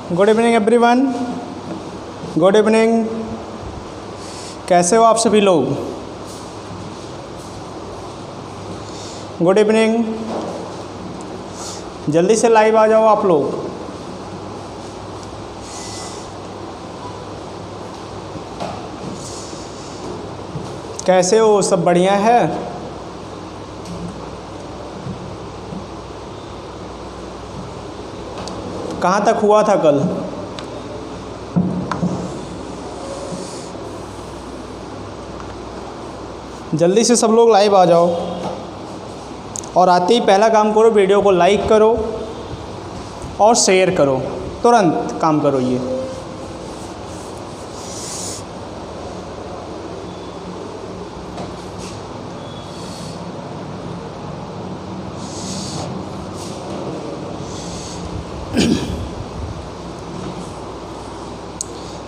Good evening everyone. Good evening. कैसे हो आप सभी लोग? Good evening. जल्दी से लाइव आ जाओ आप लोग। कैसे हो? सब बढ़िया है? कहाँ तक हुआ था कल? जल्दी से सब लोग लाइव आ जाओ और आते ही पहला काम करो, वीडियो को लाइक करो और शेयर करो। तुरंत काम करो ये।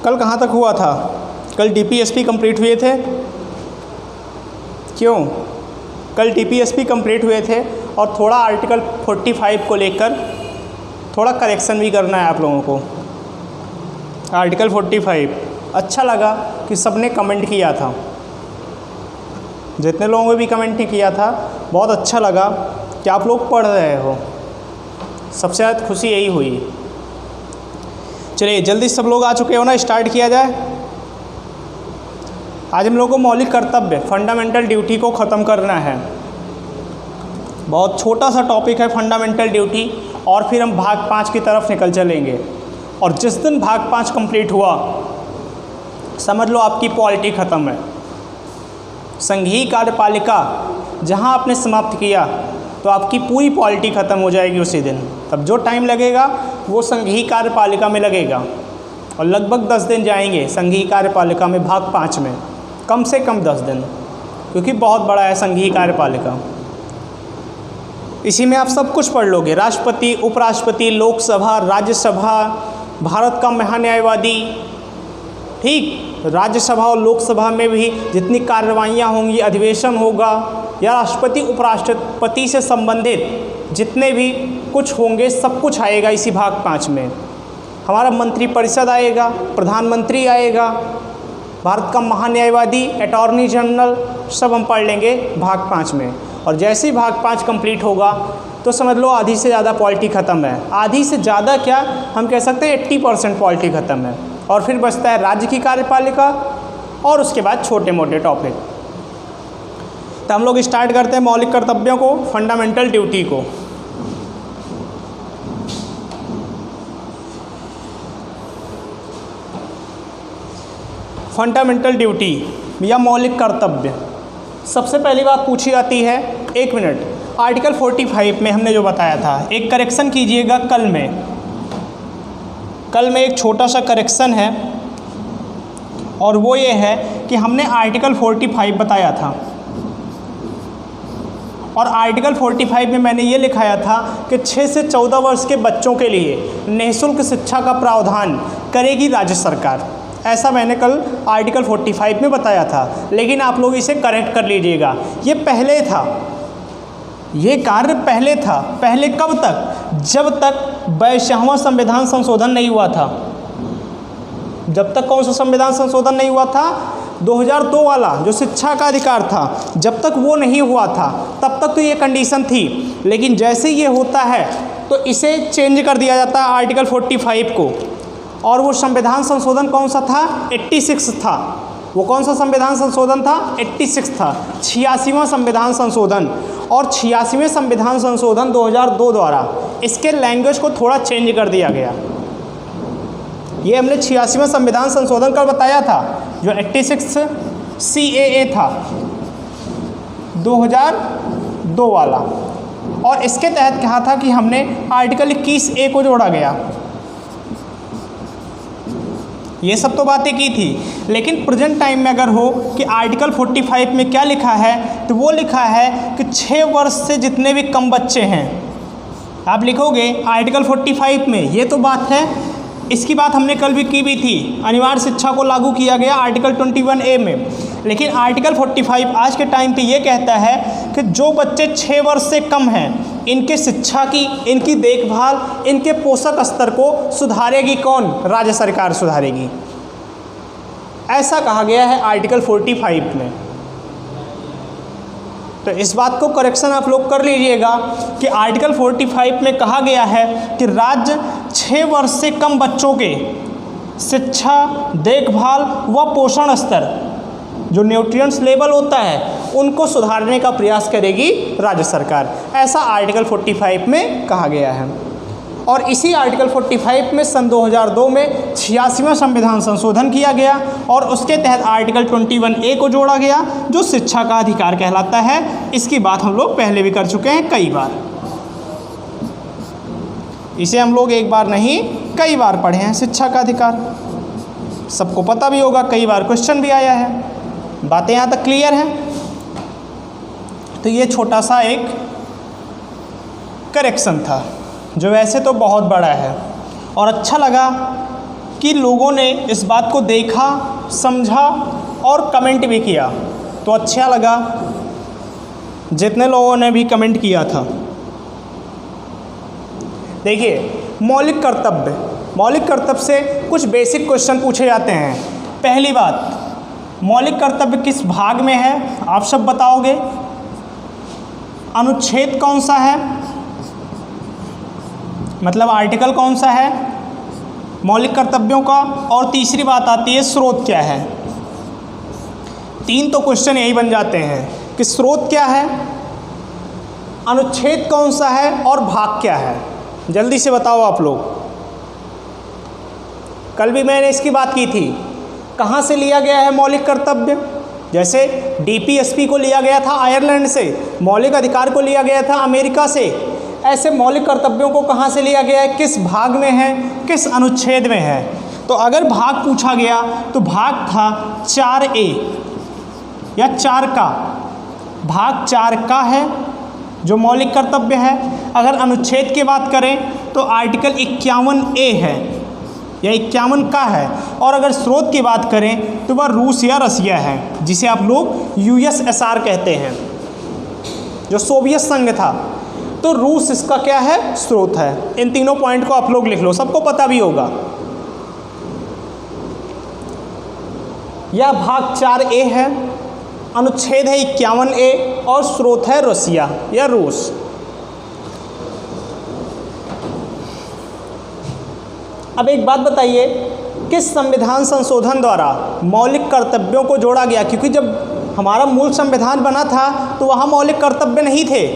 कल कहाँ तक हुआ था? कल डीपीएसपी कंप्लीट हुए थे। क्यों? कल डीपीएसपी कंप्लीट हुए थे और थोड़ा आर्टिकल 45 को लेकर थोड़ा करेक्शन भी करना है आप लोगों को। आर्टिकल 45 अच्छा लगा कि सबने कमेंट किया था। जितने लोगों ने भी कमेंट नहीं किया था, बहुत अच्छा लगा कि आप लोग पढ़ रहे हो। सबसे ज़्यादा खुशी यही हुई। चलिए जल्दी सब लोग आ चुके हो ना, स्टार्ट किया जाए। आज हम लोगों को मौलिक कर्तव्य, फंडामेंटल ड्यूटी को ख़त्म करना है। बहुत छोटा सा टॉपिक है फंडामेंटल ड्यूटी, और फिर हम भाग 5 की तरफ निकल चलेंगे। और जिस दिन भाग 5 कंप्लीट हुआ, समझ लो आपकी पॉलिटी ख़त्म है। संघीय कार्यपालिका जहां आपने समाप्त किया तो आपकी पूरी पॉलिटी ख़त्म हो जाएगी उसी दिन। तब जो टाइम लगेगा वो संघीय कार्यपालिका में लगेगा, और लगभग 10 दिन जाएंगे संघीय कार्यपालिका में भाग 5 में, कम से कम 10 दिन, क्योंकि बहुत बड़ा है संघीय कार्यपालिका। इसी में आप सब कुछ पढ़ लोगे। राष्ट्रपति, उपराष्ट्रपति, लोकसभा, राज्यसभा, भारत का महान्यायवादी, ठीक। राज्यसभा और लोकसभा में भी जितनी कार्रवाइयाँ होंगी, अधिवेशन होगा, या राष्ट्रपति उपराष्ट्रपति से संबंधित जितने भी कुछ होंगे, सब कुछ आएगा इसी भाग 5 में। हमारा मंत्रिपरिषद आएगा, प्रधानमंत्री आएगा, भारत का महान्यायवादी, अटॉर्नी जनरल, सब हम पढ़ लेंगे भाग 5 में। और जैसे ही भाग 5 कंप्लीट होगा तो समझ लो आधी से ज़्यादा पॉलिटी ख़त्म है। आधी से ज़्यादा क्या, हम कह सकते हैं 80% पॉलिटी ख़त्म है। और फिर बचता है राज्य की कार्यपालिका और उसके बाद छोटे मोटे टॉपिक। तो हम लोग स्टार्ट करते हैं मौलिक कर्तव्यों को, फंडामेंटल ड्यूटी को। फंडामेंटल ड्यूटी या मौलिक कर्तव्य, सबसे पहली बात पूछी जाती है, 1 मिनट, आर्टिकल 45 में हमने जो बताया था, एक करेक्शन कीजिएगा। कल में एक छोटा सा करेक्शन है, और वो ये है कि हमने आर्टिकल 45 बताया था, और आर्टिकल 45 में मैंने ये लिखाया था कि 6 से 14 वर्ष के बच्चों के लिए निःशुल्क शिक्षा का प्रावधान करेगी राज्य सरकार। ऐसा मैंने कल आर्टिकल 45 में बताया था, लेकिन आप लोग इसे करेक्ट कर लीजिएगा। ये पहले था, ये कार्य पहले था। पहले कब तक? जब तक 82वां संविधान संशोधन नहीं हुआ था। जब तक कौन सा संविधान संशोधन नहीं हुआ था? 2002 वाला जो शिक्षा का अधिकार था, जब तक वो नहीं हुआ था तब तक तो ये कंडीशन थी। लेकिन जैसे ये होता है तो इसे चेंज कर दिया जाता है आर्टिकल 45 को। और वो संविधान संशोधन कौन सा था? 86 था। वो कौन सा संविधान संशोधन था? 86 था, 86वां संविधान संशोधन। और 86वें संविधान संशोधन 2002 द्वारा इसके लैंग्वेज को थोड़ा चेंज कर दिया गया। ये हमने 86वां संविधान संशोधन कल बताया था, जो 86 CAA था 2002 वाला। और इसके तहत कहा था कि हमने आर्टिकल 21A को जोड़ा गया। ये सब तो बातें की थी, लेकिन प्रेजेंट टाइम में अगर हो कि आर्टिकल 45 में क्या लिखा है, तो वो लिखा है कि 6 वर्ष से जितने भी कम बच्चे हैं, आप लिखोगे आर्टिकल 45 में, ये तो बात है इसकी बात हमने कल भी थी, अनिवार्य शिक्षा को लागू किया गया आर्टिकल 21A में। लेकिन आर्टिकल 45 आज के टाइम पे ये कहता है कि जो बच्चे 6 वर्ष से कम हैं, इनके शिक्षा की, इनकी देखभाल, इनके पोषक स्तर को सुधारेगी कौन? राज्य सरकार सुधारेगी। ऐसा कहा गया है आर्टिकल 45 में। तो इस बात को करेक्शन आप लोग कर लीजिएगा कि आर्टिकल 45 में कहा गया है कि राज्य 6 वर्ष से कम बच्चों के शिक्षा, देखभाल व पोषण स्तर, जो न्यूट्रिएंट्स लेवल होता है, उनको सुधारने का प्रयास करेगी राज्य सरकार। ऐसा आर्टिकल 45 में कहा गया है। और इसी आर्टिकल 45 में सन 2002 में 86वां संविधान संशोधन किया गया और उसके तहत आर्टिकल 21A को जोड़ा गया, जो शिक्षा का अधिकार कहलाता है। इसकी बात हम लोग पहले भी कर चुके हैं कई बार। इसे हम लोग एक बार नहीं कई बार पढ़े हैं, शिक्षा का अधिकार सबको पता भी होगा, कई बार क्वेश्चन भी आया है। बातें यहाँ तक क्लियर हैं? तो ये छोटा सा एक करेक्शन था, जो वैसे तो बहुत बड़ा है, और अच्छा लगा कि लोगों ने इस बात को देखा, समझा और कमेंट भी किया। तो अच्छा लगा जितने लोगों ने भी कमेंट किया था। देखिए, मौलिक कर्तव्य से कुछ बेसिक क्वेश्चन पूछे जाते हैं। पहली बात, मौलिक कर्तव्य किस भाग में है? आप सब बताओगे। अनुच्छेद कौन सा है, मतलब आर्टिकल कौन सा है मौलिक कर्तव्यों का? और तीसरी बात आती है स्रोत क्या है। 3 तो क्वेश्चन यही बन जाते हैं कि स्रोत क्या है, अनुच्छेद कौन सा है और भाग क्या है। जल्दी से बताओ आप लोग। कल भी मैंने इसकी बात की थी, कहाँ से लिया गया है मौलिक कर्तव्य? जैसे DPSP को लिया गया था आयरलैंड से, मौलिक अधिकार को लिया गया था अमेरिका से। ऐसे मौलिक कर्तव्यों को कहाँ से लिया गया है, किस भाग में है, किस अनुच्छेद में है? तो अगर भाग पूछा गया तो भाग था 4A या 4 का, भाग 4 का है जो मौलिक कर्तव्य है। अगर अनुच्छेद की बात करें तो आर्टिकल 51A है या 51 का है। और अगर स्रोत की बात करें तो वह रूस या रसिया है, जिसे आप लोग USSR कहते हैं, जो सोवियत संघ था। तो रूस इसका क्या है? स्रोत है। इन तीनों पॉइंट को आप लोग लिख लो, सबको पता भी होगा। यह भाग 4A है, अनुच्छेद है 51A और स्रोत है रसिया या रूस। अब एक बात बताइए, किस संविधान संशोधन द्वारा मौलिक कर्तव्यों को जोड़ा गया? क्योंकि जब हमारा मूल संविधान बना था तो वहाँ मौलिक कर्तव्य नहीं थे,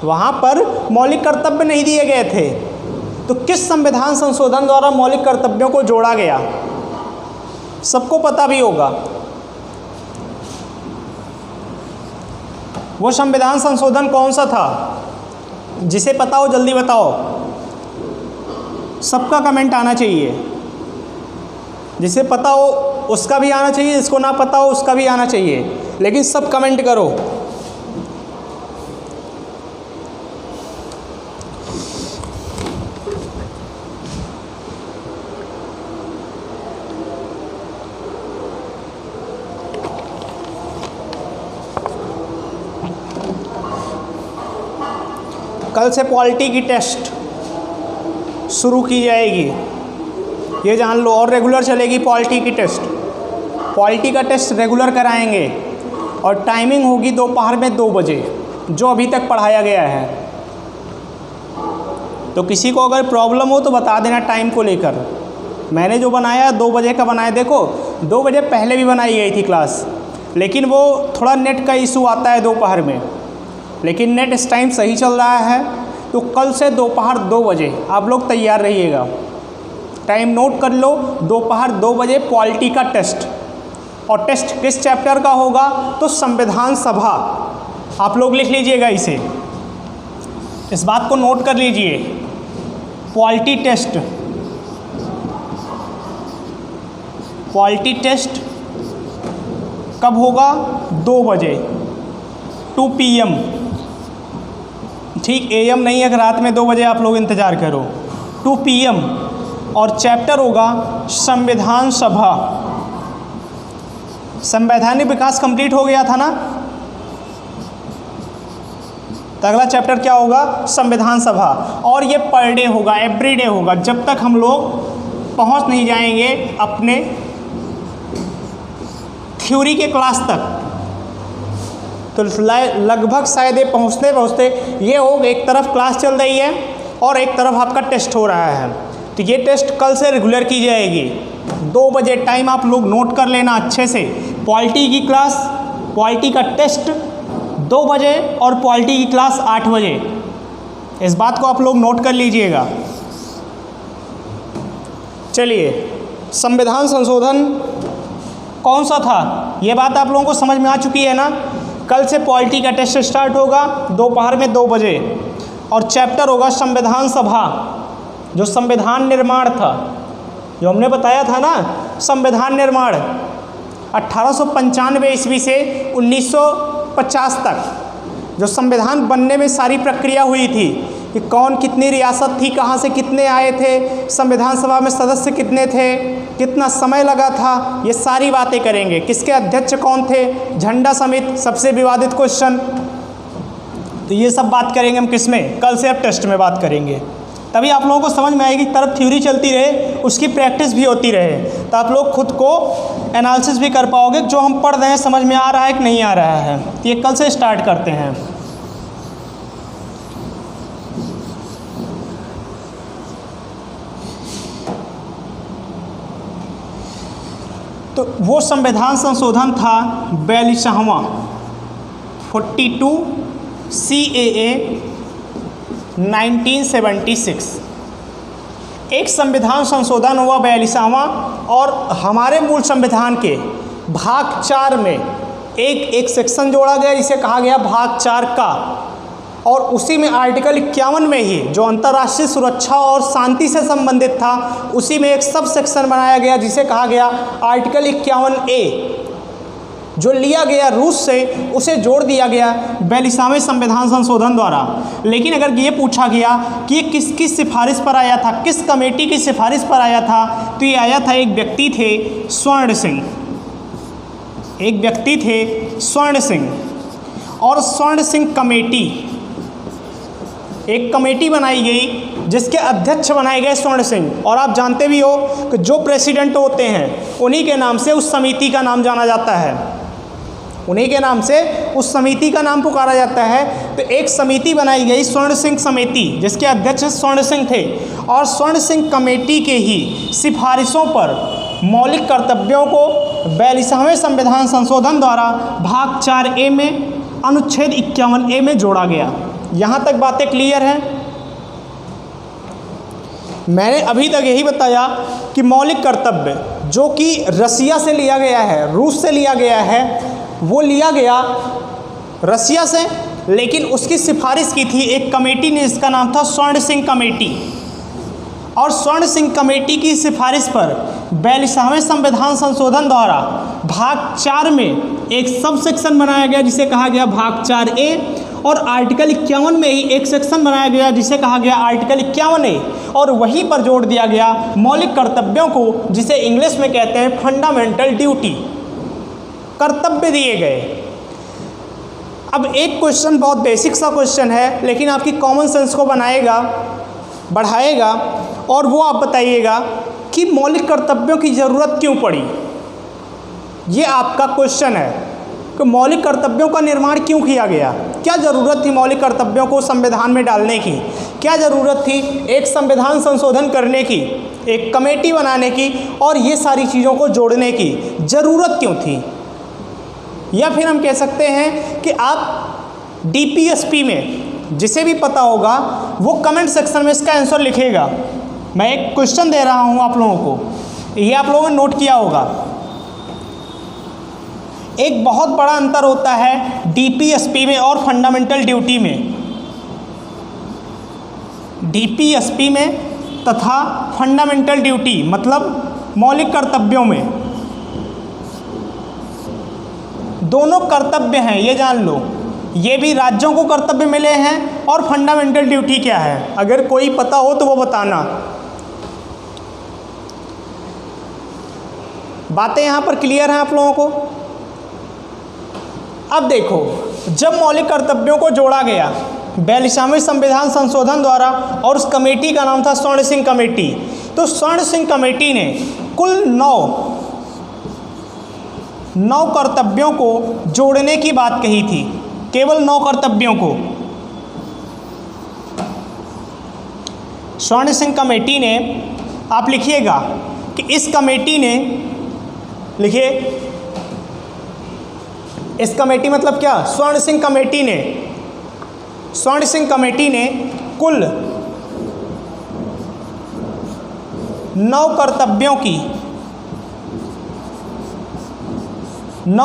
वहाँ पर मौलिक कर्तव्य नहीं दिए गए थे। तो किस संविधान संशोधन द्वारा मौलिक कर्तव्यों को जोड़ा गया? सबको पता भी होगा। वो संविधान संशोधन कौन सा था? जिसे पता हो जल्दी बताओ, सबका कमेंट आना चाहिए। जिसे पता हो उसका भी आना चाहिए, जिसको ना पता हो उसका भी आना चाहिए, लेकिन सब कमेंट करो। कल से पॉलिटी की टेस्ट शुरू की जाएगी, ये जान लो। और रेगुलर चलेगी पॉलिटी की टेस्ट। पॉलिटी का टेस्ट रेगुलर कराएंगे और टाइमिंग होगी दोपहर में 2 बजे, जो अभी तक पढ़ाया गया है। तो किसी को अगर प्रॉब्लम हो तो बता देना टाइम को लेकर। मैंने जो बनाया 2 बजे का बनाया। देखो 2 बजे पहले भी बनाई गई थी क्लास, लेकिन वो थोड़ा नेट का इशू आता है दोपहर में, लेकिन नेट इस टाइम सही चल रहा है। तो कल से दोपहर 2 बजे आप लोग तैयार रहिएगा। टाइम नोट कर लो, दोपहर 2 बजे पॉलिटी का टेस्ट। और टेस्ट किस चैप्टर का होगा? तो संविधान सभा। आप लोग लिख लीजिएगा इसे, इस बात को नोट कर लीजिए। पॉलिटी टेस्ट कब होगा? 2 बजे 2 PM। ठीक, AM नहीं है, रात में 2 बजे आप लोग इंतज़ार करो। 2 PM और चैप्टर होगा संविधान सभा। संवैधानिक विकास कंप्लीट हो गया था ना, तो अगला चैप्टर क्या होगा, संविधान सभा। और ये पर डे होगा, एवरी डे होगा, जब तक हम लोग पहुंच नहीं जाएंगे अपने थ्योरी के क्लास तक। तो लगभग शायद ये पहुंचते पहुंचते ये हो, एक तरफ क्लास चल रही है और एक तरफ आपका टेस्ट हो रहा है। तो ये टेस्ट कल से रेगुलर की जाएगी 2 बजे, टाइम आप लोग नोट कर लेना अच्छे से। पॉलिटी की क्लास, पॉलिटी का टेस्ट 2 बजे और पॉलिटी की क्लास 8 बजे। इस बात को आप लोग नोट कर लीजिएगा। चलिए, संविधान संशोधन कौन सा था, ये बात आप लोगों को समझ में आ चुकी है ना। कल से पॉलिटी का टेस्ट स्टार्ट होगा दोपहर में 2 बजे और चैप्टर होगा संविधान सभा, जो संविधान निर्माण था, जो हमने बताया था ना। संविधान निर्माण 1895 ईस्वी से 1950 तक जो संविधान बनने में सारी प्रक्रिया हुई थी कि कौन कितनी रियासत थी, कहाँ से कितने आए थे, संविधान सभा में सदस्य कितने थे, कितना समय लगा था, ये सारी बातें करेंगे। किसके अध्यक्ष कौन थे, झंडा समिति, सबसे विवादित क्वेश्चन। तो ये सब बात करेंगे हम किस में, कल से अब टेस्ट में बात करेंगे। तभी आप लोगों को समझ में आएगी, तरफ थ्योरी चलती रहे, उसकी प्रैक्टिस भी होती रहे, तो आप लोग खुद को एनालिसिस भी कर पाओगे जो हम पढ़ रहे हैं समझ में आ रहा है कि नहीं आ रहा है। तो ये कल से स्टार्ट करते हैं। तो वो संविधान संशोधन था 42वां 42 CAA 1976। एक संविधान संशोधन हुआ 42वां, और हमारे मूल संविधान के भाग 4 में एक सेक्शन जोड़ा गया जिसे कहा गया भाग 4 का, और उसी में आर्टिकल 51 में ही जो अंतर्राष्ट्रीय सुरक्षा और शांति से संबंधित था, उसी में एक सब सेक्शन बनाया गया जिसे कहा गया आर्टिकल 51A, जो लिया गया रूस से, उसे जोड़ दिया गया 42वें संविधान संशोधन द्वारा। लेकिन अगर ये पूछा गया कि ये किसकी सिफारिश पर आया था, किस कमेटी की सिफारिश पर आया था, तो ये आया था, एक व्यक्ति थे स्वर्ण सिंह, एक व्यक्ति थे स्वर्ण सिंह। और स्वर्ण सिंह कमेटी, एक कमेटी बनाई गई जिसके अध्यक्ष बनाए गए स्वर्ण सिंह। और आप जानते भी हो कि जो प्रेसिडेंट होते हैं उन्हीं के नाम से उस समिति का नाम जाना जाता है, उन्हीं के नाम से उस समिति का नाम पुकारा जाता है। तो एक समिति बनाई गई स्वर्ण सिंह समिति, जिसके अध्यक्ष स्वर्ण सिंह थे, और स्वर्ण सिंह कमेटी के ही सिफारिशों पर मौलिक कर्तव्यों को 42वें संविधान संशोधन द्वारा भाग 4A में अनुच्छेद 51A में जोड़ा गया। यहाँ तक बातें क्लियर हैं। मैंने अभी तक यही बताया कि मौलिक कर्तव्य जो कि रसिया से लिया गया है, रूस से लिया गया है, वो लिया गया रसिया से, लेकिन उसकी सिफारिश की थी एक कमेटी ने, जिसका नाम था स्वर्ण सिंह कमेटी। और स्वर्ण सिंह कमेटी की सिफारिश पर 42वें संविधान संशोधन द्वारा भाग 4 में एक सब सेक्शन बनाया गया जिसे कहा गया भाग 4A, और आर्टिकल 51 में ही एक सेक्शन बनाया गया जिसे कहा गया आर्टिकल 51A, और वहीं पर जोड़ दिया गया मौलिक कर्तव्यों को, जिसे इंग्लिश में कहते हैं फंडामेंटल ड्यूटी, कर्तव्य दिए गए। अब एक क्वेश्चन बहुत बेसिक सा क्वेश्चन है, लेकिन आपकी कॉमन सेंस को बढ़ाएगा, और वो आप बताइएगा कि मौलिक कर्तव्यों की ज़रूरत क्यों पड़ी। ये आपका क्वेश्चन है कि मौलिक कर्तव्यों का निर्माण क्यों किया गया, क्या ज़रूरत थी मौलिक कर्तव्यों को संविधान में डालने की, क्या ज़रूरत थी एक संविधान संशोधन करने की, एक कमेटी बनाने की, और ये सारी चीज़ों को जोड़ने की ज़रूरत क्यों थी। या फिर हम कह सकते हैं कि आप DPSP में, जिसे भी पता होगा वो कमेंट सेक्शन में इसका आंसर लिखेगा। मैं एक क्वेश्चन दे रहा हूँ आप लोगों को, ये आप लोगों ने नोट किया होगा। एक बहुत बड़ा अंतर होता है DPSP में और फंडामेंटल ड्यूटी में। DPSP में तथा फंडामेंटल ड्यूटी मतलब मौलिक कर्तव्यों में दोनों कर्तव्य हैं, ये जान लो। ये भी राज्यों को कर्तव्य मिले हैं, और फंडामेंटल ड्यूटी क्या है, अगर कोई पता हो तो वो बताना। बातें यहाँ पर क्लियर हैं आप लोगों को? अब देखो, जब मौलिक कर्तव्यों को जोड़ा गया 42वें संविधान संशोधन द्वारा, और उस कमेटी का नाम था स्वर्ण सिंह कमेटी, तो स्वर्ण सिंह कमेटी ने कुल 9 कर्तव्यों को जोड़ने की बात कही थी, केवल 9 कर्तव्यों को। स्वर्ण सिंह कमेटी ने, आप लिखिएगा कि इस कमेटी ने, लिखिए, इस कमेटी मतलब क्या? स्वर्ण सिंह कमेटी ने, स्वर्ण सिंह कमेटी ने कुल 9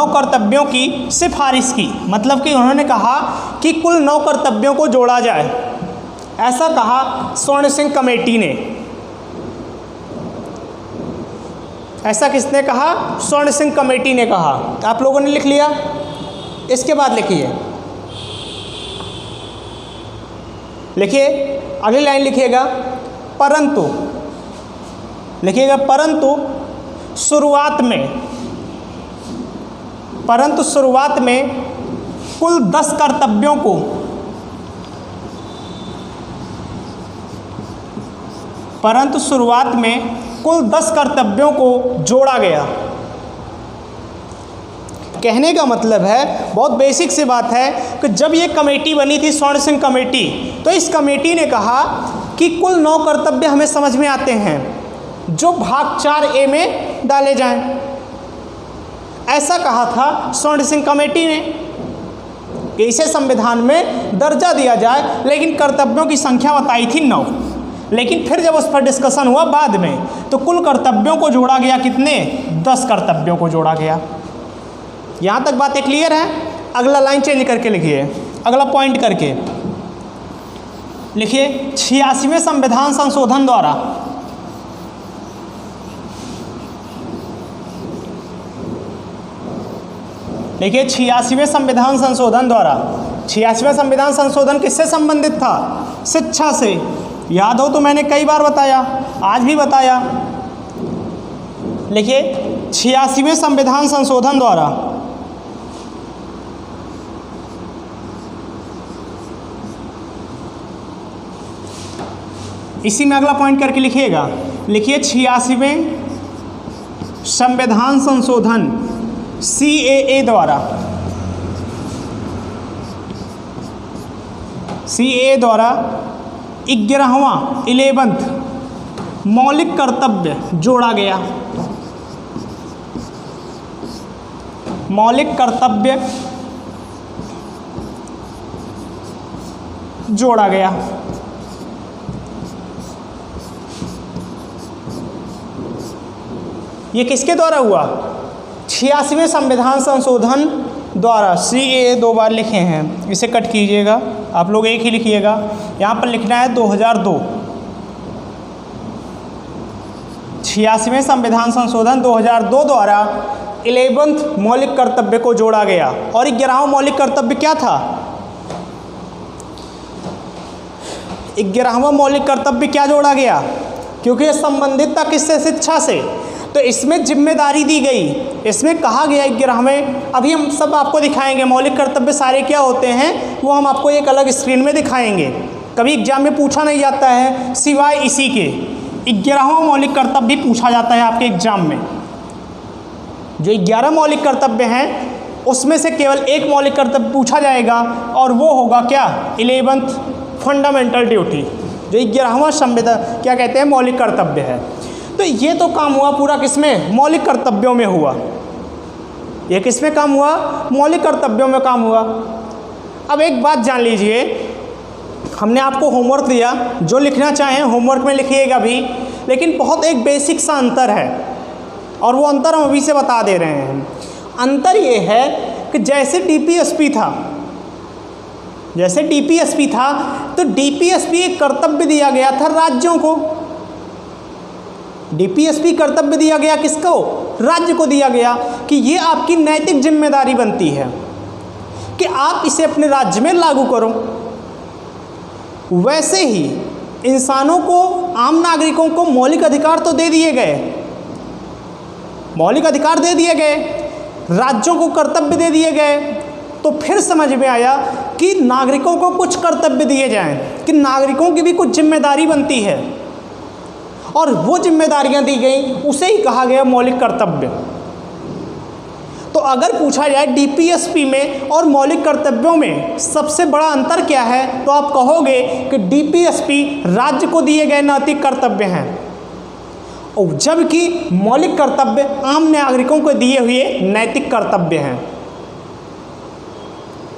कर्तव्यों की सिफारिश की। मतलब कि उन्होंने कहा कि कुल 9 कर्तव्यों को जोड़ा जाए, ऐसा कहा स्वर्ण सिंह कमेटी ने। ऐसा किसने कहा? स्वर्ण सिंह कमेटी ने कहा। आप लोगों ने लिख लिया? इसके बाद लिखिए, अगली लाइन लिखिएगा, परंतु, लिखिएगा परंतु शुरुआत में कुल 10 कर्तव्यों को, परंतु शुरुआत में कुल 10 कर्तव्यों को जोड़ा गया। कहने का मतलब है, बहुत बेसिक सी बात है, कि जब ये कमेटी बनी थी स्वर्ण सिंह कमेटी, तो इस कमेटी ने कहा कि कुल 9 कर्तव्य हमें समझ में आते हैं जो भाग 4A में डाले जाएं। ऐसा कहा था स्वर्ण सिंह कमेटी ने कि इसे संविधान में दर्जा दिया जाए, लेकिन कर्तव्यों की संख्या बताई थी 9। लेकिन फिर जब उस पर डिस्कशन हुआ बाद में, तो कुल कर्तव्यों को जोड़ा गया, कितने? 10 कर्तव्यों को जोड़ा गया। यहाँ तक बातें क्लियर है? अगला लाइन चेंज करके लिखिए, अगला पॉइंट करके लिखिए, 86वें संविधान संशोधन द्वारा, देखिए 86वें संविधान संशोधन द्वारा, 86वां संविधान संशोधन किससे संबंधित था? शिक्षा से। याद हो तो मैंने कई बार बताया, आज भी बताया। लिखिए 86वें संविधान संशोधन द्वारा इसी में अगला पॉइंट करके लिखिएगा, लिखिए 86वें संविधान संशोधन CAA द्वारा, CAA द्वारा 11वां मौलिक कर्तव्य जोड़ा गया। मौलिक कर्तव्य जोड़ा गया। ये किसके द्वारा हुआ? 86वें संविधान संशोधन द्वारा। CAA 2 बार लिखे हैं, इसे कट कीजिएगा, आप लोग एक ही लिखिएगा। यहाँ पर लिखना है 2002। 86वें संविधान संशोधन 2002 द्वारा 11वां मौलिक कर्तव्य को जोड़ा गया। और 11वां मौलिक कर्तव्य क्या था? 11वां मौलिक कर्तव्य क्या जोड़ा गया? क्योंकि यह संबंधित था किससे? शिक्षा से, तो इसमें जिम्मेदारी दी गई। इसमें कहा गया 11वें, अभी हम सब आपको दिखाएंगे मौलिक कर्तव्य सारे क्या होते हैं, वो हम आपको एक अलग स्क्रीन में दिखाएंगे। कभी एग्जाम में पूछा नहीं जाता है, सिवाय इसी के 11वां मौलिक कर्तव्य भी पूछा जाता है आपके एग्जाम में। जो 11 मौलिक कर्तव्य हैं उसमें से केवल एक मौलिक कर्तव्य पूछा जाएगा, और वो होगा क्या? 11th फंडामेंटल ड्यूटी, जो 11वां संविधान क्या कहते हैं, मौलिक कर्तव्य है। तो ये तो काम हुआ पूरा किसमें? मौलिक कर्तव्यों में हुआ। ये किसमें काम हुआ? मौलिक कर्तव्यों में काम हुआ। अब एक बात जान लीजिए, हमने आपको होमवर्क दिया, जो लिखना चाहें होमवर्क में लिखिएगा भी, लेकिन बहुत एक बेसिक सा अंतर है, और वो अंतर हम अभी से बता दे रहे हैं। अंतर ये है कि जैसे डीपीएसपी था, तो डीपीएसपी एक कर्तव्य दिया गया था राज्यों को। डीपीएसपी कर्तव्य दिया गया किसको? राज्य को दिया गया कि ये आपकी नैतिक जिम्मेदारी बनती है कि आप इसे अपने राज्य में लागू करो। वैसे ही इंसानों को, आम नागरिकों को मौलिक अधिकार तो दे दिए गए, मौलिक अधिकार दे दिए गए, राज्यों को कर्तव्य दे दिए गए, तो फिर समझ में आया कि नागरिकों को कुछ कर्तव्य दिए जाएं, कि नागरिकों की भी कुछ जिम्मेदारी बनती है, और वो जिम्मेदारियां दी गई, उसे ही कहा गया मौलिक कर्तव्य। तो अगर पूछा जाए डीपीएसपी में और मौलिक कर्तव्यों में सबसे बड़ा अंतर क्या है, तो आप कहोगे कि डीपीएसपी राज्य को दिए गए नैतिक कर्तव्य हैं, और जबकि मौलिक कर्तव्य आम नागरिकों को दिए हुए नैतिक कर्तव्य हैं।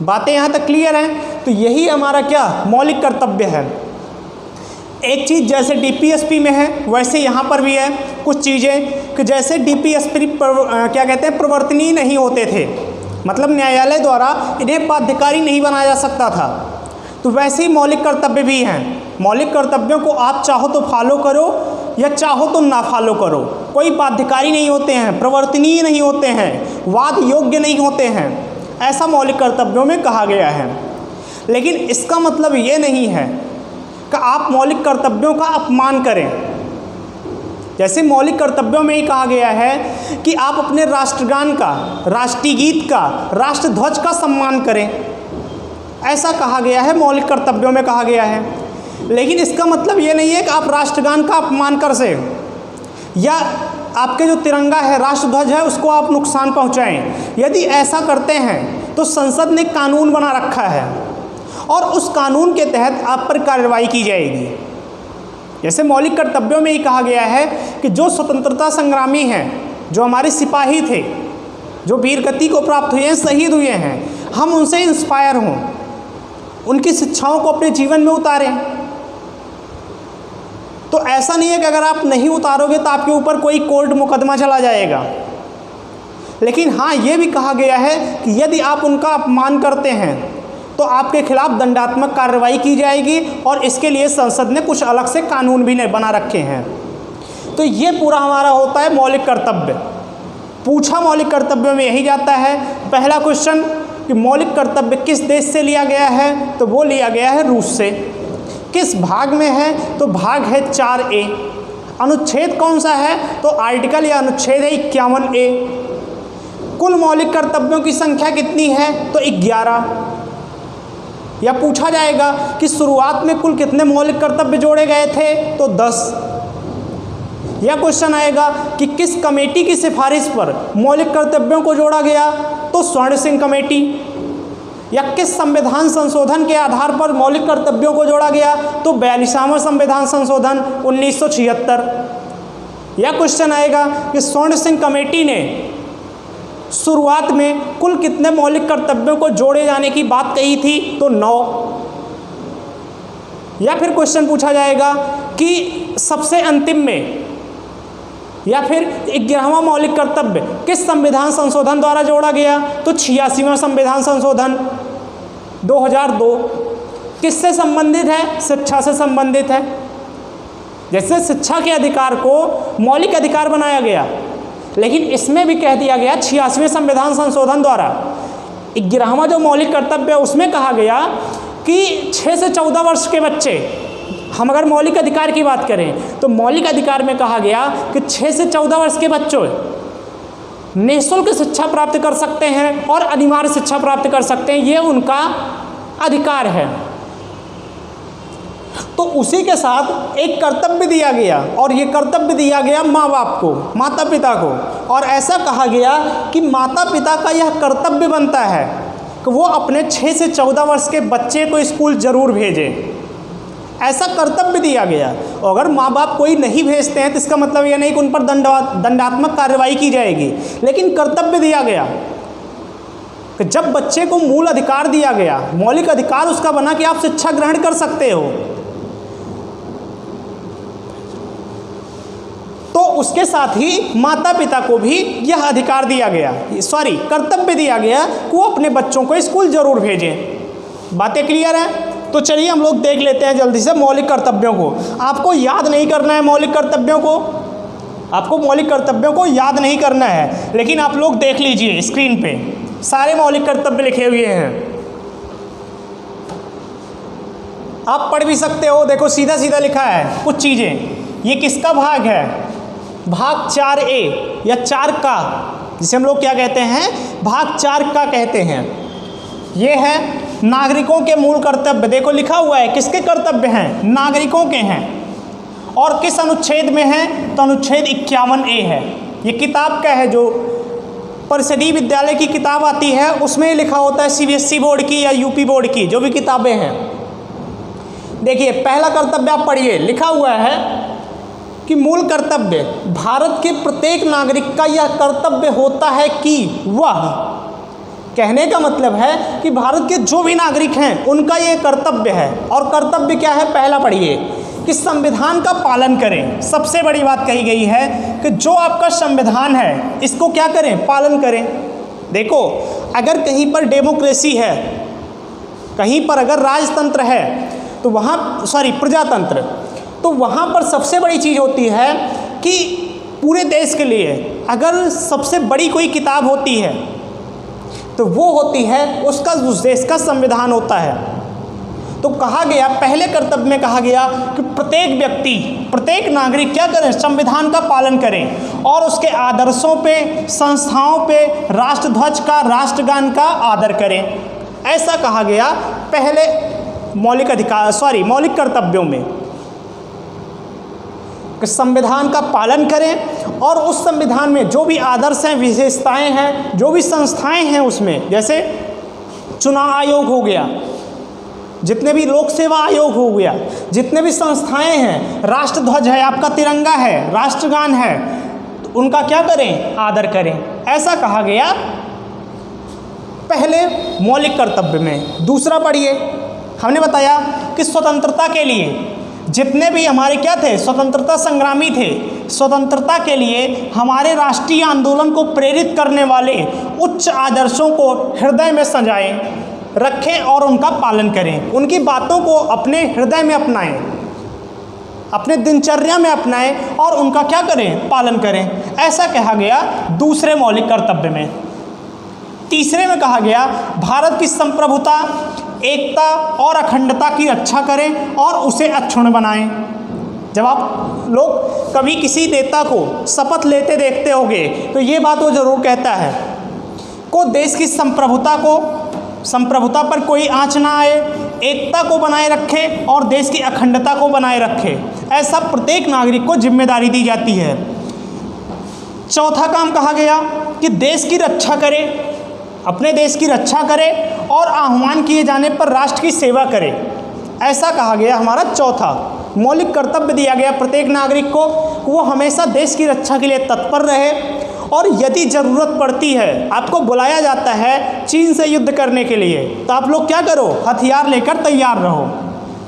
बातें यहाँ तक क्लियर हैं? तो यही हमारा क्या मौलिक कर्तव्य है। एक चीज़ जैसे डीपीएसपी में है वैसे यहाँ पर भी है कुछ चीज़ें, कि जैसे डीपीएसपी क्या कहते हैं, प्रवर्तनीय नहीं होते थे, मतलब न्यायालय द्वारा इन्हें बाध्यकारी नहीं बनाया जा सकता था, तो वैसे ही मौलिक कर्तव्य भी हैं। मौलिक कर्तव्यों को आप चाहो तो फॉलो करो या चाहो तो ना फॉलो करो, कोई बाध्यकारी नहीं होते हैं, प्रवर्तनीय नहीं होते हैं, वाद योग्य नहीं होते हैं, ऐसा मौलिक कर्तव्यों में कहा गया है। लेकिन इसका मतलब ये नहीं है कि आप मौलिक कर्तव्यों का अपमान करें। जैसे मौलिक कर्तव्यों में ही कहा गया है कि आप अपने राष्ट्रगान का, राष्ट्रीय गीत का, राष्ट्रध्वज का सम्मान करें, ऐसा कहा गया है, मौलिक कर्तव्यों में कहा गया है। लेकिन इसका मतलब ये नहीं है कि आप राष्ट्रगान का अपमान कर से, या आपके जो तिरंगा है, राष्ट्रध्वज है, उसको आप नुकसान पहुंचाएं। यदि ऐसा करते हैं तो संसद ने कानून बना रखा है और उस कानून के तहत आप पर कार्रवाई की जाएगी। जैसे मौलिक कर्तव्यों में ही कहा गया है कि जो स्वतंत्रता संग्रामी हैं, जो हमारे सिपाही थे, जो वीर गति को प्राप्त हुए हैं, शहीद हुए हैं, हम उनसे इंस्पायर हों, उनकी शिक्षाओं को अपने जीवन में उतारें। तो ऐसा नहीं है कि अगर आप नहीं उतारोगे तो आपके ऊपर कोई कोर्ट मुकदमा चला जाएगा। लेकिन हाँ, ये भी कहा गया है कि यदि आप उनका अपमान करते हैं तो आपके खिलाफ दंडात्मक कार्रवाई की जाएगी, और इसके लिए संसद ने कुछ अलग से कानून भी बना रखे हैं। तो ये पूरा हमारा होता है मौलिक कर्तव्य। पूछा मौलिक कर्तव्यों में यही जाता है। पहला क्वेश्चन कि मौलिक कर्तव्य किस देश से लिया गया है, तो वो लिया गया है रूस से। किस भाग में है, तो भाग है 4A। अनुच्छेद कौन सा है, तो आर्टिकल या अनुच्छेद है 51A। कुल मौलिक कर्तव्यों की संख्या कितनी है, तो 11। या पूछा जाएगा कि शुरुआत में कुल कितने मौलिक कर्तव्य जोड़े गए थे, तो 10। यह क्वेश्चन आएगा कि किस कमेटी की सिफारिश पर मौलिक कर्तव्यों को जोड़ा गया, तो स्वर्ण सिंह कमेटी। या किस संविधान संशोधन के आधार पर मौलिक कर्तव्यों को जोड़ा गया, तो 42वां संविधान संशोधन 1976। यह क्वेश्चन आएगा कि स्वर्ण सिंह कमेटी ने शुरुआत में कुल कितने मौलिक कर्तव्यों को जोड़े जाने की बात कही थी, तो 9। या फिर क्वेश्चन पूछा जाएगा कि सबसे अंतिम में, या फिर 11वां मौलिक कर्तव्य किस संविधान संशोधन द्वारा जोड़ा गया, तो 86वां संविधान संशोधन 2002। किससे संबंधित है, शिक्षा से संबंधित है। जैसे शिक्षा के अधिकार को मौलिक अधिकार बनाया गया, लेकिन इसमें भी कह दिया गया 86वें संविधान संशोधन द्वारा 11वां जो मौलिक कर्तव्य है उसमें कहा गया कि 6 से 14 वर्ष के बच्चे, हम अगर मौलिक अधिकार की बात करें तो मौलिक अधिकार में कहा गया कि 6 से 14 वर्ष के बच्चों निःशुल्क शिक्षा प्राप्त कर सकते हैं और अनिवार्य शिक्षा प्राप्त कर सकते हैं, ये उनका अधिकार है। तो उसी के साथ एक कर्तव्य दिया गया, और ये कर्तव्य दिया गया माँ बाप को, माता पिता को। और ऐसा कहा गया कि माता पिता का यह कर्तव्य बनता है कि वो अपने 6 से 14 वर्ष के बच्चे को स्कूल ज़रूर भेजें, ऐसा कर्तव्य दिया गया। और अगर माँ बाप कोई नहीं भेजते हैं तो इसका मतलब यह नहीं कि उन पर दंडात्मक कार्रवाई की जाएगी, लेकिन कर्तव्य दिया गया कि जब बच्चे को मूल अधिकार दिया गया, मौलिक अधिकार उसका बना कि आप शिक्षा ग्रहण कर सकते हो, तो उसके साथ ही माता पिता को भी यह अधिकार दिया गया, कर्तव्य दिया गया कि वो अपने बच्चों को स्कूल जरूर भेजें। बातें क्लियर हैं? तो चलिए हम लोग देख लेते हैं जल्दी से मौलिक कर्तव्यों को। आपको याद नहीं करना है मौलिक कर्तव्यों को, आपको मौलिक कर्तव्यों को याद नहीं करना है, लेकिन आप लोग देख लीजिए स्क्रीन पे सारे मौलिक कर्तव्य लिखे हुए हैं, आप पढ़ भी सकते हो। देखो सीधा सीधा लिखा है कुछ चीज़ें। ये किसका भाग है? भाग 4A या 4 का, जिसे हम लोग क्या कहते हैं, भाग 4 का कहते हैं। ये है नागरिकों के मूल कर्तव्य। देखो लिखा हुआ है किसके कर्तव्य हैं, नागरिकों के हैं। और किस अनुच्छेद में है, तो अनुच्छेद 51A है। ये किताब क्या है, जो परिषदीय विद्यालय की किताब आती है उसमें लिखा होता है, CBSE बोर्ड की या UP बोर्ड की जो भी किताबें हैं। देखिए पहला कर्तव्य आप पढ़िए, लिखा हुआ है कि मूल कर्तव्य, भारत के प्रत्येक नागरिक का यह कर्तव्य होता है कि वह, कहने का मतलब है कि भारत के जो भी नागरिक हैं उनका ये कर्तव्य है। और कर्तव्य क्या है, पहला पढ़िए कि संविधान का पालन करें। सबसे बड़ी बात कही गई है कि जो आपका संविधान है इसको क्या करें, पालन करें। देखो अगर कहीं पर डेमोक्रेसी है, कहीं पर अगर राजतंत्र है तो वहाँ प्रजातंत्र, तो वहाँ पर सबसे बड़ी चीज़ होती है कि पूरे देश के लिए अगर सबसे बड़ी कोई किताब होती है तो वो होती है उसका, उस देश का संविधान होता है। तो कहा गया, पहले कर्तव्य में कहा गया कि प्रत्येक व्यक्ति, प्रत्येक नागरिक क्या करें, संविधान का पालन करें और उसके आदर्शों पे, संस्थाओं पे, राष्ट्रध्वज का, राष्ट्रगान का आदर करें। ऐसा कहा गया पहले मौलिक कर्तव्यों में कि संविधान का पालन करें और उस संविधान में जो भी आदर्श हैं, विशेषताएं हैं, जो भी संस्थाएं हैं उसमें, जैसे चुनाव आयोग हो गया, जितने भी लोक सेवा आयोग हो गया, जितने भी संस्थाएं हैं, राष्ट्रध्वज है, आपका तिरंगा है, राष्ट्रगान है, तो उनका क्या करें, आदर करें। ऐसा कहा गया पहले मौलिक कर्तव्य में। दूसरा पढ़िए, हमने बताया कि स्वतंत्रता के लिए जितने भी हमारे क्या थे, स्वतंत्रता संग्रामी थे, स्वतंत्रता के लिए हमारे राष्ट्रीय आंदोलन को प्रेरित करने वाले उच्च आदर्शों को हृदय में सजाएं, रखें और उनका पालन करें। उनकी बातों को अपने हृदय में अपनाएं, अपने दिनचर्या में अपनाएं और उनका क्या करें, पालन करें। ऐसा कहा गया दूसरे मौलिक कर्तव्य में। तीसरे में कहा गया भारत की संप्रभुता, एकता और अखंडता की रक्षा करें और उसे अक्षुण्ण बनाएं। जब आप लोग कभी किसी नेता को शपथ लेते देखते होंगे तो ये बात वो जरूर कहता है को देश की संप्रभुता पर कोई आंच ना आए, एकता को बनाए रखे और देश की अखंडता को बनाए रखे। ऐसा प्रत्येक नागरिक को जिम्मेदारी दी जाती है। चौथा काम कहा गया कि देश की रक्षा करे, अपने देश की रक्षा करे और आह्वान किए जाने पर राष्ट्र की सेवा करे। ऐसा कहा गया हमारा चौथा मौलिक कर्तव्य दिया गया प्रत्येक नागरिक को, वो हमेशा देश की रक्षा के लिए तत्पर रहे और यदि ज़रूरत पड़ती है, आपको बुलाया जाता है चीन से युद्ध करने के लिए, तो आप लोग क्या करो, हथियार लेकर तैयार रहो।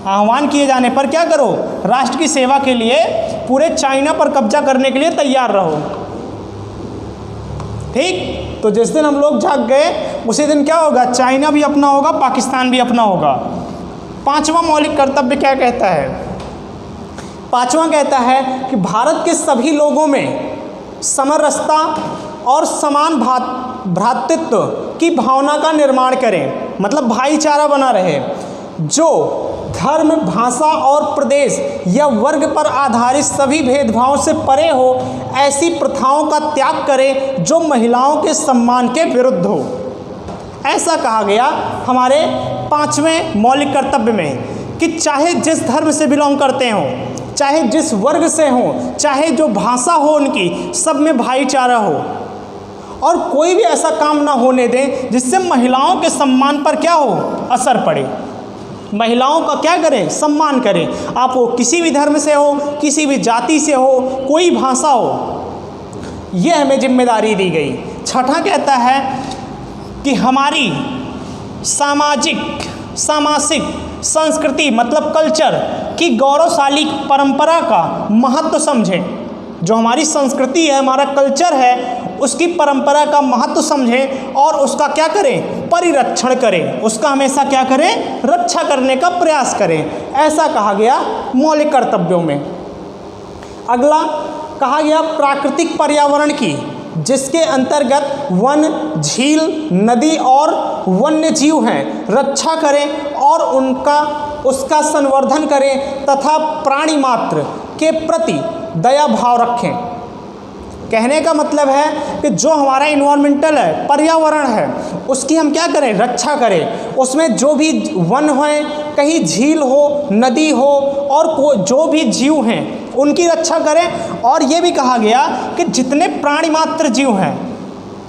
आह्वान किए जाने पर क्या करो, राष्ट्र की सेवा के लिए पूरे चाइना पर कब्जा करने के लिए तैयार रहो। ठीक, तो जिस दिन हम लोग जाग गए उसी दिन क्या होगा, चाइना भी अपना होगा, पाकिस्तान भी अपना होगा। पांचवा मौलिक कर्तव्य क्या कहता है, पांचवा कहता है कि भारत के सभी लोगों में समरसता और समान भ्रातृत्व की भावना का निर्माण करें, मतलब भाईचारा बना रहे। जो धर्म, भाषा और प्रदेश या वर्ग पर आधारित सभी भेदभाव से परे हो, ऐसी प्रथाओं का त्याग करें जो महिलाओं के सम्मान के विरुद्ध हो। ऐसा कहा गया हमारे पांचवें मौलिक कर्तव्य में कि चाहे जिस धर्म से बिलोंग करते हों, चाहे जिस वर्ग से हों, चाहे जो भाषा हो उनकी, सब में भाईचारा हो और कोई भी ऐसा काम ना होने दें जिससे महिलाओं के सम्मान पर क्या हो, असर पड़े। महिलाओं का क्या करें, सम्मान करें। आप वो किसी भी धर्म से हो, किसी भी जाति से हो, कोई भाषा हो, ये हमें जिम्मेदारी दी गई। छठा कहता है कि हमारी सामाजिक संस्कृति मतलब कल्चर की गौरवशाली परंपरा का महत्व समझें। जो हमारी संस्कृति है, हमारा कल्चर है, उसकी परंपरा का महत्व समझें और उसका क्या करें, परिरक्षण करें, उसका हमेशा क्या करें, रक्षा करने का प्रयास करें। ऐसा कहा गया मौलिक कर्तव्यों में। अगला कहा गया प्राकृतिक पर्यावरण की, जिसके अंतर्गत वन, झील, नदी और वन्य जीव हैं, रक्षा करें और उसका संवर्धन करें तथा प्राणी मात्र के प्रति दया भाव रखें। कहने का मतलब है कि जो हमारा इन्वायरमेंटल है, पर्यावरण है, उसकी हम क्या करें, रक्षा करें। उसमें जो भी वन है, कहीं झील हो, नदी हो और जो भी जीव हैं उनकी रक्षा करें। और ये भी कहा गया कि जितने प्राणी मात्र जीव हैं,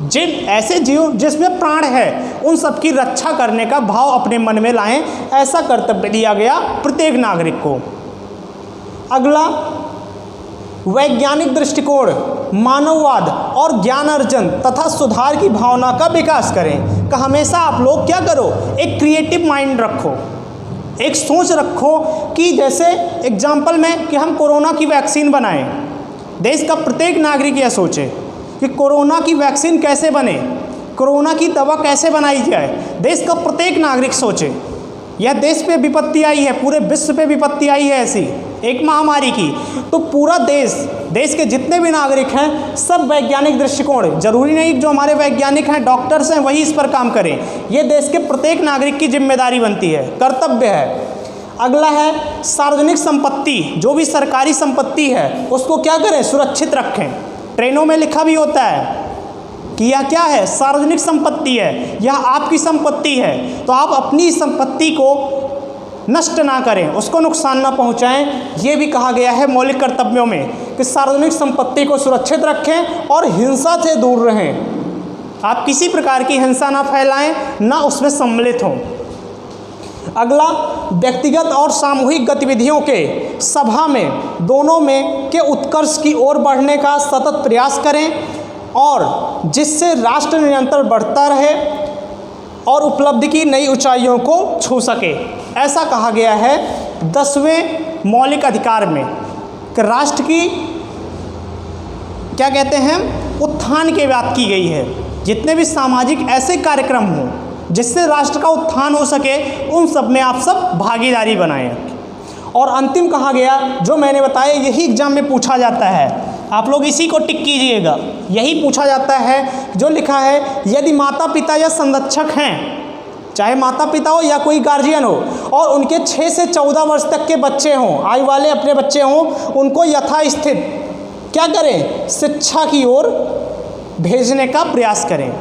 जिन ऐसे जीव जिसमें प्राण है, उन सब की रक्षा करने का भाव अपने मन में लाएं, ऐसा कर्तव्य दिया गया प्रत्येक नागरिक को। अगला, वैज्ञानिक दृष्टिकोण, मानववाद और ज्ञान अर्जन तथा सुधार की भावना का विकास करें। कि हमेशा आप लोग क्या करो, एक क्रिएटिव माइंड रखो, एक सोच रखो कि जैसे एग्जाम्पल में कि हम कोरोना की वैक्सीन बनाएं। देश का प्रत्येक नागरिक यह सोचे कि कोरोना की वैक्सीन कैसे बने, कोरोना की दवा कैसे बनाई जाए। देश का प्रत्येक नागरिक सोचे। यह देश पे विपत्ति आई है, पूरे विश्व पे विपत्ति आई है ऐसी एक महामारी की, तो पूरा देश के जितने भी नागरिक हैं सब वैज्ञानिक दृष्टिकोण, जरूरी नहीं जो हमारे वैज्ञानिक हैं, डॉक्टर्स हैं, वही इस पर काम करें। ये देश के प्रत्येक नागरिक की जिम्मेदारी बनती है, कर्तव्य है। अगला है सार्वजनिक संपत्ति, जो भी सरकारी संपत्ति है उसको क्या करें, सुरक्षित रखें। ट्रेनों में लिखा भी होता है कि यह क्या है, सार्वजनिक संपत्ति है, यह आपकी संपत्ति है, तो आप अपनी संपत्ति को नष्ट ना करें, उसको नुकसान ना पहुंचाएं। ये भी कहा गया है मौलिक कर्तव्यों में कि सार्वजनिक संपत्ति को सुरक्षित रखें और हिंसा से दूर रहें। आप किसी प्रकार की हिंसा ना फैलाएं, ना उसमें सम्मिलित हों। अगला, व्यक्तिगत और सामूहिक गतिविधियों के सभा में दोनों में के उत्कर्ष की ओर बढ़ने का सतत प्रयास करें और जिससे राष्ट्र निरंतर बढ़ता रहे और उपलब्धि की नई ऊंचाइयों को छू सके। ऐसा कहा गया है 10वें मौलिक अधिकार में कि राष्ट्र की क्या कहते हैं, उत्थान की बात की गई है। जितने भी सामाजिक ऐसे कार्यक्रम हों जिससे राष्ट्र का उत्थान हो सके, उन सब में आप सब भागीदारी बनाएं। और अंतिम कहा गया, जो मैंने बताया यही एग्जाम में पूछा जाता है, आप लोग इसी को टिक कीजिएगा, यही पूछा जाता है जो लिखा है, यदि माता पिता या संरक्षक हैं, चाहे माता पिता हो या कोई गार्जियन हो, और उनके 6 से 14 वर्ष तक के बच्चे हों, आयु वाले अपने बच्चे हों, उनको यथास्थित क्या करें, शिक्षा की ओर भेजने का प्रयास करें।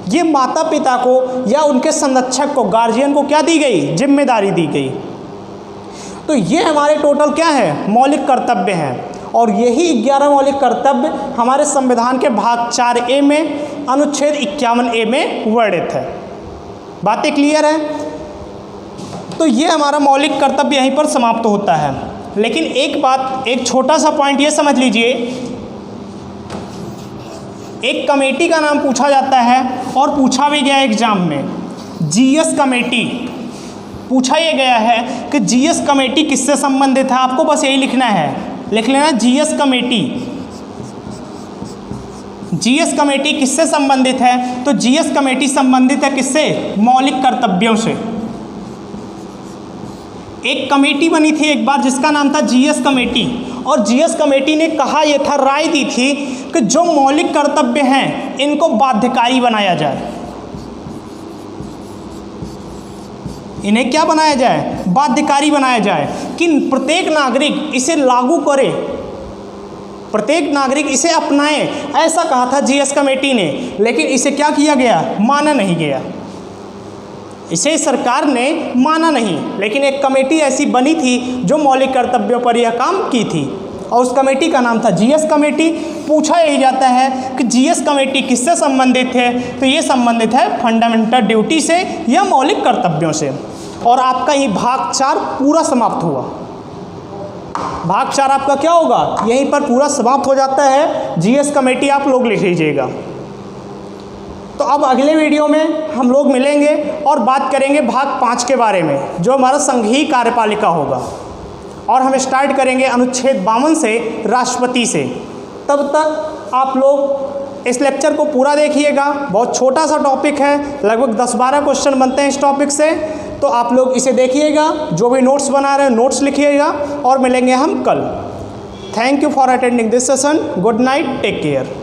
ये माता पिता को या उनके संरक्षक को, गार्जियन को क्या दी गई, जिम्मेदारी दी गई। तो ये हमारे टोटल क्या है, मौलिक कर्तव्य हैं। और यही 11 मौलिक कर्तव्य हमारे संविधान के भाग 4A में अनुच्छेद 51A में वर्णित है। बातें क्लियर हैं? तो ये हमारा मौलिक कर्तव्य यहीं पर समाप्त होता है। लेकिन एक बात, एक छोटा सा पॉइंट ये समझ लीजिए, एक कमेटी का नाम पूछा जाता है और पूछा भी गया एग्जाम में, GS कमेटी। पूछा ये गया है कि GS कमेटी किससे संबंधित है, आपको बस यही लिखना है, लिख लेना GS कमेटी। GS कमेटी किससे संबंधित है, तो GS कमेटी संबंधित है किससे, मौलिक कर्तव्यों से। एक कमेटी बनी थी एक बार जिसका नाम था GS कमेटी, और GS कमेटी ने कहा यह था, राय दी थी कि जो मौलिक कर्तव्य हैं इनको बाध्यकारी बनाया जाए। इन्हें क्या बनाया जाए, बाध्यकारी बनाया जाए, कि प्रत्येक नागरिक इसे लागू करे, प्रत्येक नागरिक इसे अपनाए, ऐसा कहा था GS कमेटी ने। लेकिन इसे क्या किया गया, माना नहीं गया, इसे सरकार ने माना नहीं। लेकिन एक कमेटी ऐसी बनी थी जो मौलिक कर्तव्यों पर यह काम की थी, और उस कमेटी का नाम था GS कमेटी। पूछा यही जाता है कि GS कमेटी किससे संबंधित है, तो ये संबंधित है फंडामेंटल ड्यूटी से या मौलिक कर्तव्यों से। और आपका ये भाग 4 पूरा समाप्त हुआ। भाग 4 आपका क्या होगा, यहीं पर पूरा समाप्त हो जाता है। GS कमेटी आप लोग लिख लीजिएगा। तो अब अगले वीडियो में हम लोग मिलेंगे और बात करेंगे भाग 5 के बारे में, जो हमारा संघीय कार्यपालिका होगा, और हम स्टार्ट करेंगे अनुच्छेद 52 से, राष्ट्रपति से। तब तक आप लोग इस लेक्चर को पूरा देखिएगा। बहुत छोटा सा टॉपिक है, लगभग 10-12 क्वेश्चन बनते हैं इस टॉपिक से, तो आप लोग इसे देखिएगा। जो भी नोट्स बना रहे हैं नोट्स लिखिएगा, और मिलेंगे हम कल। Thank you for attending this session. Good night, take care.